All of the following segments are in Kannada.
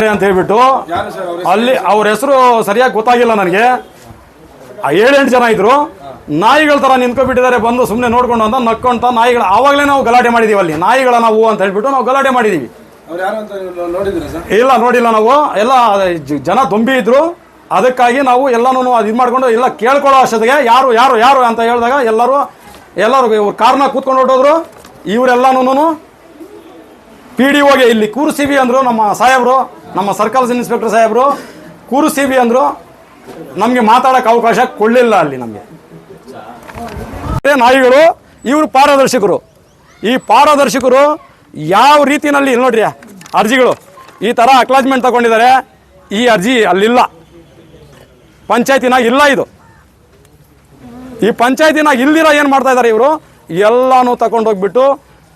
ಅಂತ ಹೇಳ್ಬಿಟ್ಟು ಅಲ್ಲಿ ಅವ್ರ ಹೆಸರು ಸರಿಯಾಗಿ ಗೊತ್ತಾಗಿಲ್ಲ ನನಗೆ. 7-8 ಜನ ಇದ್ರು. ನಾಯಿಗಳ ತರ ನಿಂತ್ಕೊಬಿಟ್ಟಿದ್ದಾರೆ, ಬಂದು ಸುಮ್ಮನೆ ನೋಡ್ಕೊಂಡು ಅಂತ ನಕ್ಕೊಂತ ನಾಯಿಗಳ. ಆವಾಗಲೇ ನಾವು ಗಲಾಟೆ ಮಾಡಿದೀವಿ ಅಲ್ಲಿ, ನಾಯಿಗಳ ನಾವು ಅಂತ ಹೇಳ್ಬಿಟ್ಟು ನಾವು ಗಲಾಟೆ ಮಾಡಿದೀವಿ. ಇಲ್ಲ ನೋಡಿಲ್ಲ ನಾವು, ಎಲ್ಲ ಜನ ತುಂಬಿ ಇದ್ರು. ಅದಕ್ಕಾಗಿ ನಾವು ಎಲ್ಲಾನು ಅದು ಇದು ಮಾಡ್ಕೊಂಡು ಎಲ್ಲ ಕೇಳ್ಕೊಳ್ಳೋ ಅಷ್ಟೊತ್ತಿಗೆ ಯಾರು ಯಾರು ಯಾರು ಅಂತ ಹೇಳಿದಾಗ ಎಲ್ಲರೂ ಇವ್ರ ಕಾರ್ನ ಕೂತ್ಕೊಂಡು ಹೊರಟೋದ್ರು. ಇವರೆಲ್ಲಾನು PDOಗೆ ಇಲ್ಲಿ ಕೂರಿಸಿವಿ ಅಂದರು. ನಮ್ಮ ಸಾಹೇಬರು, ನಮ್ಮ ಸರ್ಕಲ್ ಇನ್ಸ್ಪೆಕ್ಟರ್ ಸಾಹೇಬರು ಕೂರಿಸಿವಿ ಅಂದರು. ನಮಗೆ ಮಾತಾಡೋಕೆ ಅವಕಾಶ ಕೊಡಲಿಲ್ಲ ಅಲ್ಲಿ ನಮಗೆ. ನಾಯಿಗಳು ಇವರು ಪಾರದರ್ಶಕರು. ಈ ಪಾರದರ್ಶಕರು ಯಾವ ರೀತಿಯಲ್ಲಿ ನೋಡ್ರಿ ಅರ್ಜಿಗಳು ಈ ಥರ ಅಕ್ಲಾಜ್ಮೆಂಟ್ ತಗೊಂಡಿದ್ದಾರೆ. ಈ ಅರ್ಜಿ ಅಲ್ಲಿಲ್ಲ, ಪಂಚಾಯತಿನಾಗ ಇಲ್ಲ. ಇದು ಈ ಪಂಚಾಯತಿನಾಗ ಇಲ್ದಿರ ಏನು ಮಾಡ್ತಾ ಇದ್ದಾರೆ ಇವರು, ಎಲ್ಲಾನು ತಗೊಂಡೋಗ್ಬಿಟ್ಟು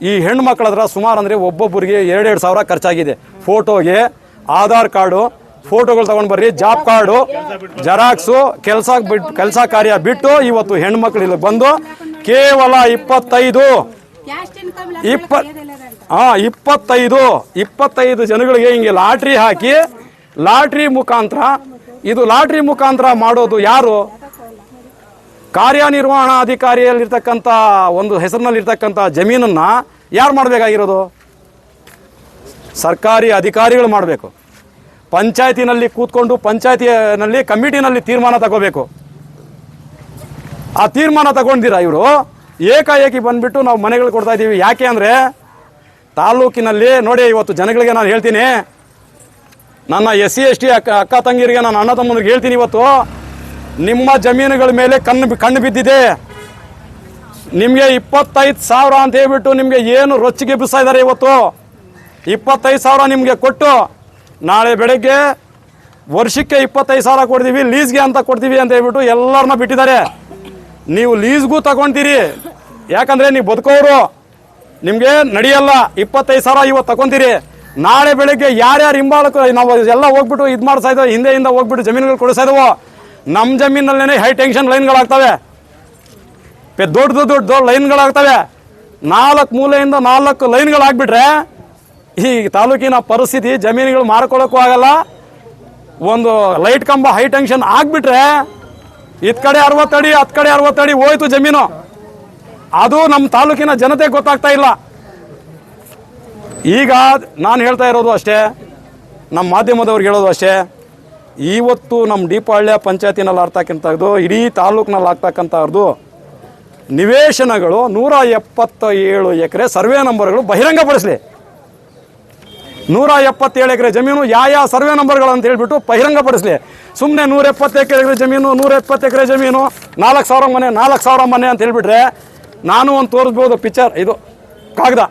ಈ ಹೆಣ್ಣು ಮಕ್ಕಳ ಹತ್ರ ಸುಮಾರು ಅಂದರೆ ಒಬ್ಬೊಬ್ಬರಿಗೆ 2-2 ಸಾವಿರ ಖರ್ಚಾಗಿದೆ. ಫೋಟೋಗೆ, ಆಧಾರ್ ಕಾರ್ಡು, ಫೋಟೋಗಳು ತಗೊಂಡು ಬರ್ರಿ, ಜಾಬ್ ಕಾರ್ಡು, ಜೆರಾಕ್ಸು, ಕೆಲಸ ಕಾರ್ಯ ಬಿಟ್ಟು ಇವತ್ತು ಹೆಣ್ಮಕ್ಳು ಇಲ್ಲಿ ಬಂದು ಕೇವಲ 25 ಜನಗಳಿಗೆ ಹಿಂಗೆ ಲಾಟ್ರಿ ಹಾಕಿ, ಲಾಟ್ರಿ ಮುಖಾಂತರ ಮಾಡೋದು ಯಾರು? ಕಾರ್ಯನಿರ್ವಹಣಾಧಿಕಾರಿಯಲ್ಲಿರ್ತಕ್ಕಂಥ ಒಂದು ಹೆಸರಿನಲ್ಲಿರ್ತಕ್ಕಂಥ ಜಮೀನನ್ನು ಯಾರು ಮಾಡಬೇಕಾಗಿರೋದು? ಸರ್ಕಾರಿ ಅಧಿಕಾರಿಗಳು ಮಾಡಬೇಕು. ಪಂಚಾಯತಿನಲ್ಲಿ ಕೂತ್ಕೊಂಡು ಪಂಚಾಯತಿನಲ್ಲಿ ಕಮಿಟಿನಲ್ಲಿ ತೀರ್ಮಾನ ತಗೋಬೇಕು. ಆ ತೀರ್ಮಾನ ತಗೊಂಡಿರ ಇವರು ಏಕಾಏಕಿ ಬಂದ್ಬಿಟ್ಟು ನಾವು ಮನೆಗಳು ಕೊಡ್ತಾ ಇದ್ದೀವಿ. ಯಾಕೆ ಅಂದರೆ ತಾಲೂಕಿನಲ್ಲಿ ನೋಡಿ, ಇವತ್ತು ಜನಗಳಿಗೆ ನಾನು ಹೇಳ್ತೀನಿ, ನನ್ನ SC ST ಅಕ್ಕ ತಂಗಿರಿಗೆ, ನನ್ನ ಅಣ್ಣ ತಮ್ಮನಿಗೆ ಹೇಳ್ತೀನಿ, ಇವತ್ತು ನಿಮ್ಮ ಜಮೀನುಗಳ ಮೇಲೆ ಕಣ್ಣು ಬಿದ್ದಿದೆ. ನಿಮಗೆ 25,000 ಅಂತ ಹೇಳ್ಬಿಟ್ಟು ನಿಮಗೆ ಏನು ರೊಚ್ಚಿಗೆ ಬಿಸ್ತಾ ಇದ್ದಾರೆ. ಇವತ್ತು 25,000 ನಿಮಗೆ ಕೊಟ್ಟು ನಾಳೆ ಬೆಳಗ್ಗೆ ವರ್ಷಕ್ಕೆ 25,000 ಕೊಡ್ತೀವಿ, ಲೀಸ್ಗೆ ಅಂತ ಕೊಡ್ತೀವಿ ಅಂತ ಹೇಳ್ಬಿಟ್ಟು ಎಲ್ಲರನ್ನ ಬಿಟ್ಟಿದ್ದಾರೆ. ನೀವು ಲೀಸ್ಗೂ ತಗೊತೀರಿ, ಯಾಕಂದರೆ ನೀವು ಬದುಕೋರು, ನಿಮಗೆ ನಡೆಯಲ್ಲ. 25,000 ಇವತ್ತು ತಗೊತೀರಿ. ನಾಳೆ ಬೆಳಗ್ಗೆ ಯಾರ್ಯಾರು ಹಿಂಬಾಲಕ್ಕೆ ನಾವು ಎಲ್ಲ ಹೋಗ್ಬಿಟ್ಟು ಇದು ಮಾಡ್ತಾ ಇದ್ದೋ, ಹಿಂದೆಯಿಂದ ಹೋಗ್ಬಿಟ್ಟು ಜಮೀನುಗಳು ಕೊಡಿಸ್ತಾ ಇದ್ದವೋ, ನಮ್ಮ ಜಮೀನಲ್ಲೇ ಹೈ ಟೆನ್ಷನ್ ಲೈನ್ಗಳಾಗ್ತವೆ, ದೊಡ್ಡ ಲೈನ್ಗಳಾಗ್ತವೆ. 4 ಮೂಲೆಯಿಂದ 4 ಲೈನ್ಗಳಾಗ್ಬಿಟ್ರೆ ಈ ತಾಲೂಕಿನ ಪರಿಸ್ಥಿತಿ, ಜಮೀನುಗಳು ಮಾರ್ಕೊಳ್ಳೋಕ್ಕೂ ಆಗಲ್ಲ. ಒಂದು ಲೈಟ್ ಕಂಬ ಹೈ ಟೆನ್ಷನ್ ಆಗ್ಬಿಟ್ರೆ ಇತ್ ಕಡೆ 60 ಅಡಿ, ಹತ್ ಕಡೆ 60 ಅಡಿ ಹೋಯ್ತು ಜಮೀನು. ಅದು ನಮ್ಮ ತಾಲೂಕಿನ ಜನತೆ ಗೊತ್ತಾಗ್ತಾ ಇಲ್ಲ. ಈಗ ನಾನು ಹೇಳ್ತಾ ಇರೋದು ಅಷ್ಟೇ, ನಮ್ಮ ಮಾಧ್ಯಮದವ್ರಿಗೆ ಹೇಳೋದು ಅಷ್ಟೇ, ಇವತ್ತು ನಮ್ಮ ದೀಪಾಳ್ಯ ಪಂಚಾಯತಿನಲ್ಲಿ ಆಗ್ತಕ್ಕಂಥದ್ದು, ಇಡೀ ತಾಲೂಕಿನಲ್ಲಿ ಆಗ್ತಕ್ಕಂಥವ್ರದ್ದು ನಿವೇಶನಗಳು 177 ಎಕರೆ ಸರ್ವೆ ನಂಬರ್ಗಳು ಬಹಿರಂಗಪಡಿಸಲಿ. 177 ಎಕರೆ ಜಮೀನು ಯಾವ ಸರ್ವೆ ನಂಬರ್ಗಳು ಅಂತ ಹೇಳ್ಬಿಟ್ಟು ಬಹಿರಂಗಪಡಿಸಲಿ. ಸುಮ್ಮನೆ 170 ಎಕರೆ ಜಮೀನು, 170 ಎಕರೆ ಜಮೀನು, 4,000 ಮನೆ, 4,000 ಮನೆ ಅಂತ ಹೇಳ್ಬಿಟ್ರೆ ನಾನು ಒಂದು ತೋರಿಸ್ಬೋದು ಪಿಕ್ಚರ್, ಇದು ಕಾಗದ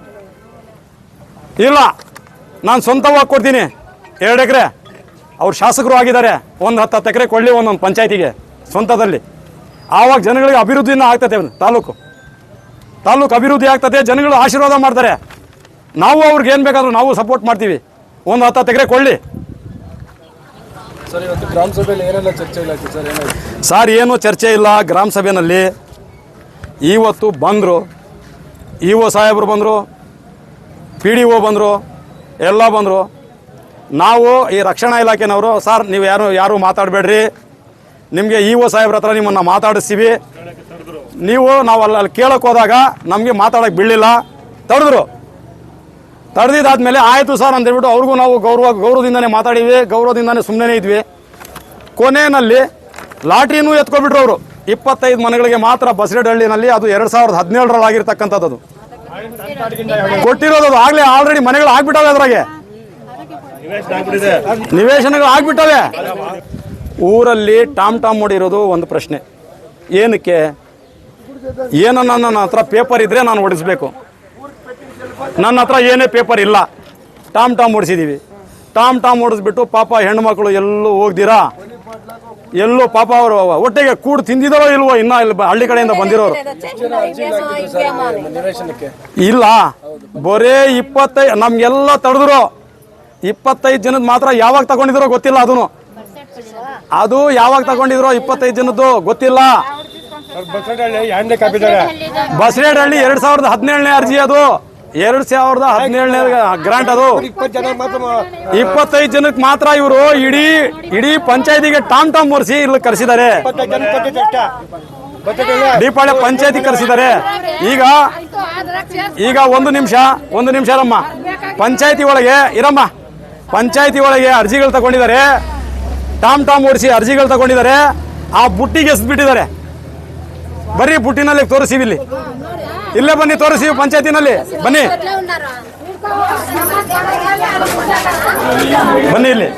ಇಲ್ಲ, ನಾನು ಸ್ವಂತವಾಗಿ ಕೊಡ್ತೀನಿ 2 ಎಕರೆ. ಅವ್ರು ಶಾಸಕರು ಆಗಿದ್ದಾರೆ, ಒಂದು 10 ಎಕರೆ ಕೊಡಲಿ ಒಂದೊಂದು ಪಂಚಾಯತಿಗೆ ಸ್ವಂತದಲ್ಲಿ. ಆವಾಗ ಜನಗಳಿಗೆ ಅಭಿವೃದ್ಧಿನ ಆಗ್ತದೆ, ತಾಲೂಕು ಅಭಿವೃದ್ಧಿ ಆಗ್ತದೆ, ಜನಗಳು ಆಶೀರ್ವಾದ ಮಾಡ್ತಾರೆ. ನಾವು ಅವ್ರಿಗೆ ಏನು ಬೇಕಾದ್ರೂ ನಾವು ಸಪೋರ್ಟ್ ಮಾಡ್ತೀವಿ. ಒಂದು 10 ಎಕರೆ ಕೊಡಲಿ ಸರ್. ಏನು ಚರ್ಚೆ ಇಲ್ಲ ಗ್ರಾಮ ಸಭೆಯಲ್ಲಿ. ಇವತ್ತು ಬಂದರು, EO ಸಾಹೇಬರು ಬಂದರು, PDO ಬಂದರು, ಎಲ್ಲ ಬಂದರು. ನಾವು ಈ ರಕ್ಷಣಾ ಇಲಾಖೆನವರು, ಸರ್ ನೀವು ಯಾರು ಮಾತಾಡಬೇಡ್ರಿ, ನಿಮಗೆ EO ಸಾಹೇಬ್ರ ಹತ್ರ ನಿಮ್ಮನ್ನು ಮಾತಾಡಿಸ್ತೀವಿ. ನಾವು ಅಲ್ಲಿ ಕೇಳೋಕೆ ಹೋದಾಗ ನಮಗೆ ಮಾತಾಡೋಕ್ಕೆ ಬಿಡಲಿಲ್ಲ, ತಡೆದಿದ್ದಾದ್ಮೇಲೆ ಆಯಿತು ಸರ್ ಅಂತ ಹೇಳ್ಬಿಟ್ಟು ಅವ್ರಿಗೂ ನಾವು ಗೌರವದಿಂದನೇ ಮಾತಾಡಿವಿ, ಗೌರವದಿಂದನೇ ಸುಮ್ಮನೆ ಇದ್ವಿ. ಕೊನೆಯಲ್ಲಿ ಲಾಟ್ರಿನೂ ಎತ್ಕೊಬಿಟ್ರು ಅವರು. 25 ಮನೆಗಳಿಗೆ ಮಾತ್ರ ಬಸರೇಡಹಳ್ಳಿನಲ್ಲಿ, ಅದು 2017ರಲ್ಲಿ ಆಗಿರ್ತಕ್ಕಂಥದ್ದು ಕೊಟ್ಟಿರೋದು. ಅದು ಆಗಲೇ ಆಲ್ರೆಡಿ ಮನೆಗಳು ಆಗ್ಬಿಟ್ಟವೆ, ಅದ್ರಾಗೆ ನಿವೇಶನಗಳು ಆಗ್ಬಿಟ್ಟವೆ. ಊರಲ್ಲಿ ಟಾಮ್ ಹೊಡಿರೋದು ಒಂದು ಪ್ರಶ್ನೆ. ಏನಕ್ಕೆ? ನನ್ನ ಹತ್ರ ಪೇಪರ್ ಇದ್ರೆ ನಾನು ಓಡಿಸ್ಬೇಕು. ನನ್ನ ಹತ್ರ ಏನೇ ಪೇಪರ್ ಇಲ್ಲ, ಟಾಮ್ ಓಡಿಸಿದ್ದೀವಿ. ಟಾಮ್ ಓಡಿಸ್ಬಿಟ್ಟು ಪಾಪ ಹೆಣ್ಣುಮಕ್ಕಳು ಎಲ್ಲೂ ಹೋಗ್ದಿರಾ, ಎಲ್ಲೋ ಪಾಪ ಅವರು ಒಟ್ಟಿಗೆ ಕೂಡು ತಿಂದಿದಾರೋ ಇಲ್ವೋ, ಇನ್ನ ಇಲ್ಲಿ ಹಳ್ಳಿ ಕಡೆಯಿಂದ ಬಂದಿರೋರು ಇಲ್ಲ. ಬರೇ 25 ನಮ್ಗೆಲ್ಲ ತಡೆದ್ರು. 25 ಜನದ ಮಾತ್ರ ಯಾವಾಗ ತಗೊಂಡಿದ್ರೋ ಗೊತ್ತಿಲ್ಲ. ಅದು ಯಾವಾಗ ತಗೊಂಡಿದ್ರೋ 25 ಜನದ್ದು ಗೊತ್ತಿಲ್ಲ. ಬಸರೇಡಹಳ್ಳಿ 2017ನೇ ಅರ್ಜಿ. ಅದು 2017ನೇ ಗ್ರಾಂಟ್ ಅದು. 25 ಜನಕ್ಕೆ ಮಾತ್ರ ಇವರು ಇಡೀ ಪಂಚಾಯತಿಗೆ ಟಾಮ್ ಒರೆಸಿ ಇಲ್ಲಿ ಕರೆಸಿದ್ದಾರೆ. ದೀಪಾವಳಿ ಪಂಚಾಯತಿ ಕರೆಸಿದ್ದಾರೆ. ಈಗ ಒಂದು ನಿಮಿಷ ರಮ್ಮ. ಪಂಚಾಯತಿ ಒಳಗೆ ಇರಮ್ಮ. ಪಂಚಾಯತಿ ಒಳಗೆ ಅರ್ಜಿಗಳು ತಗೊಂಡಿದ್ದಾರೆ. ಟಾಮ್ ಓಡಿಸಿ ಅರ್ಜಿಗಳು ತಗೊಂಡಿದ್ದಾರೆ. ಆ ಬುಟ್ಟಿಗೆ ಎಸ್ಬಿಟ್ಟಿದ್ದಾರೆ. ಬರ್ರಿ ಬುಟ್ಟಿನಲ್ಲಿ ತೋರಿಸಿವಿ. ಇಲ್ಲೇ ಬನ್ನಿ ತೋರಿಸಿ ಪಂಚಾಯತಿನಲ್ಲಿ ಬನ್ನಿ ಇಲ್ಲಿ.